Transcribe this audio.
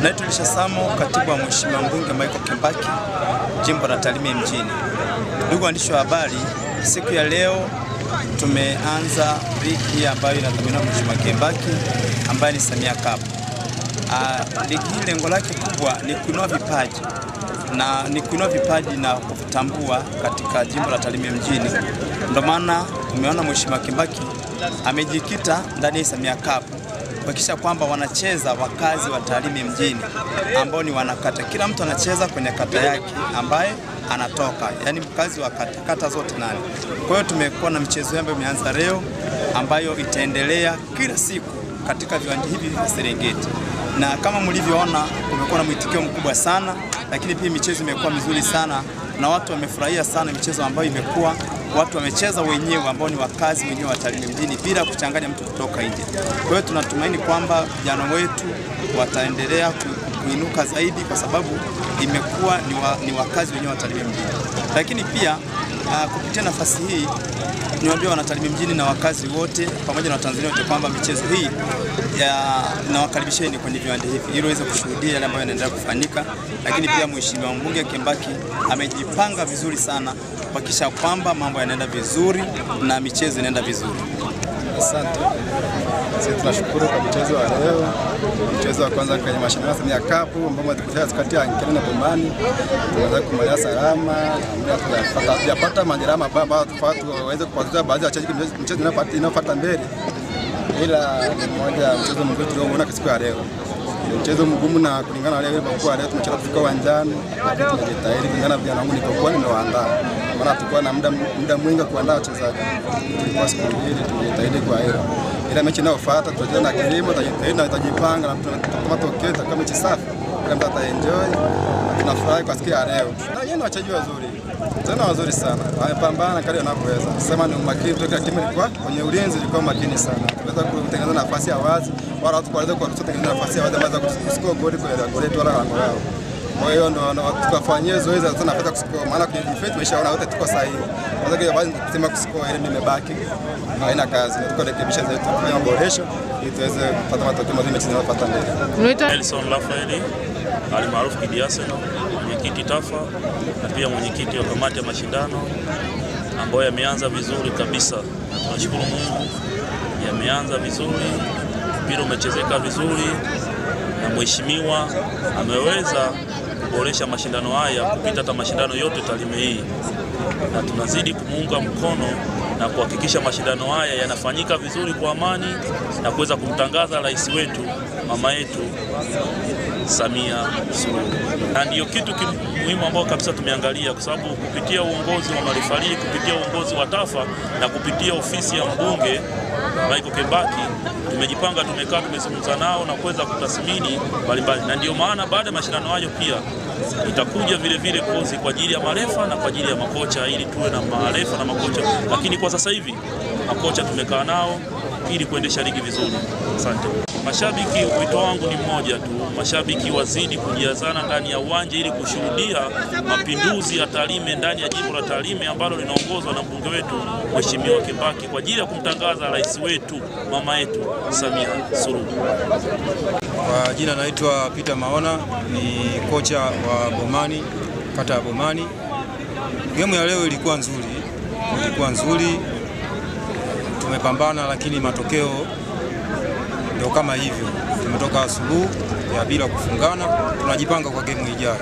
Naitwa Elisha Samo, katibu wa Mheshimiwa Mbunge Michael Kembaki, jimbo la Tarime mjini. Ndugu waandishi wa habari, siku ya leo tumeanza ligi ambayo inadhaminiwa Mheshimiwa Kembaki ambaye ni Samia Cup. Ligi hii lengo lake kubwa ni kuinua vipaji na kutambua katika jimbo la Tarime mjini. Ndio maana umeona Mheshimiwa Kembaki amejikita ndani ya Samia Cup kuhakikisha kwamba wanacheza wakazi wa Tarime mjini ambao ni wanakata. Kila mtu anacheza kwenye kata yake ambaye anatoka, yani mkazi wa kata zote 8. Kwa hiyo tumekuwa na michezo ambayo imeanza leo ambayo itaendelea kila siku katika viwanja hivi vya Serengeti. Na kama mlivyoona kumekuwa na mwitikio mkubwa sana, lakini pia michezo imekuwa mizuri sana na watu wamefurahia sana michezo ambayo imekuwa watu wamecheza wenyewe ambao ni wakazi wenyewe wa Tarime mjini bila kuchanganya mtu kutoka nje. Kwa hiyo tunatumaini kwamba vijana wetu wataendelea kuinuka zaidi kwa sababu imekuwa ni wakazi wenyewe wa Tarime mjini. Lakini pia kupitia nafasi hii niwaambie wana Tarime mjini na wakazi wote pamoja na Watanzania wote kwamba michezo hii nawakaribisheni kwenye viwanja hivi ili waweze kushuhudia yale ambayo yanaendelea kufanyika. Lakini pia Mheshimiwa Mbunge Kembaki amejipanga vizuri sana kuhakikisha kwamba mambo yanaenda vizuri na michezo inaenda vizuri. Asante. Sisi tunashukuru kwa mchezo wa leo. Mchezo wa kwanza kwenye mashindano ya Samia Cup ambao tulikutana kati ya Nkele na Bomani. Tunaweza kumaliza salama, tunapata majeraha mabaya waweze kupoteza baadhi ya wachezaji mchezo inayofuata mbele. Ila ni mmoja mchezo mgumu tulioona siku ya leo. Mchezo mgumu na kulingana na leo kwa leo tumecheza kufika uwanjani, lakini tumejitahidi kulingana na vijana wangu nilipokuwa nimewaandaa. Maana tulikuwa na muda mwingi kuandaa wachezaji. Tulikuwa siku mbili tumejitahidi kwa hiyo. Ila mechi inayofuata tutacheza na Kilimo, tutajipanga na tutapata matokeo kama mechi safi. Kila mtu ataenjoy. Tunafurahi kwa siku ya leo. Na yeye ni wachezaji wazuri. Tena wazuri sana. Wamepambana kadri wanavyoweza. Sema ni umakini toka timu ilikuwa kwenye ulinzi ilikuwa makini sana. Tunaweza kutengeneza nafasi ya wazi, wala watu waweze kutengeneza nafasi ya wazi ambazo kuscore goli kwa goli yetu wala lango lao. Kwa hiyo ndo tukafanyia zoezi sana nafasi kuscore, maana kwenye defense tumeshaona wote tuko sahihi. Kwanza kwa baadhi kusema kuscore ile nimebaki. Haina kazi. Tukarekebisha zetu kufanya maboresho ili tuweze kupata matokeo mazuri mechi zinazofuata mbele. Nelson Rafaeli alimaarufu Kidi Arsenal, mwenyekiti TAFA na pia mwenyekiti wa kamati ya mashindano ambayo yameanza vizuri kabisa. Tunashukuru Mungu, yameanza vizuri, mpira umechezeka vizuri na mheshimiwa ameweza kuboresha mashindano haya kupita hata mashindano yote Tarime hii, na tunazidi kumuunga mkono na kuhakikisha mashindano haya yanafanyika vizuri kwa amani na kuweza kumtangaza rais wetu, mama yetu Samia Suluhu. Na ndiyo kitu muhimu ambao kabisa tumeangalia, kwa sababu kupitia uongozi wa marefari, kupitia uongozi wa TAFA na kupitia ofisi ya mbunge Michael Kembaki tumejipanga, tumekaa, tumezungumza nao na kuweza kutathmini mbalimbali. Na ndio maana baada ya mashindano hayo pia itakuja vile kozi kwa ajili ya marefa na kwa ajili ya makocha ili tuwe na marefa na makocha. Lakini kwa sasa hivi makocha tumekaa nao ili kuendesha ligi vizuri. Asante. Mashabiki, wito wangu ni mmoja tu. Mashabiki wazidi kujazana ndani ya uwanja ili kushuhudia mapinduzi ya Tarime ndani ya jimbo la Tarime ambalo linaongozwa na mbunge wetu Mheshimiwa Kembaki kwa ajili ya kumtangaza rais wetu, mama yetu Samia Suluhu. Kwa jina naitwa Peter Maona, ni kocha wa Bomani, kata ya Bomani. Game ya leo ilikuwa nzuri. Tumepambana lakini matokeo ndio kama hivyo. Tumetoka suluhu ya bila kufungana, tunajipanga kwa game ijayo.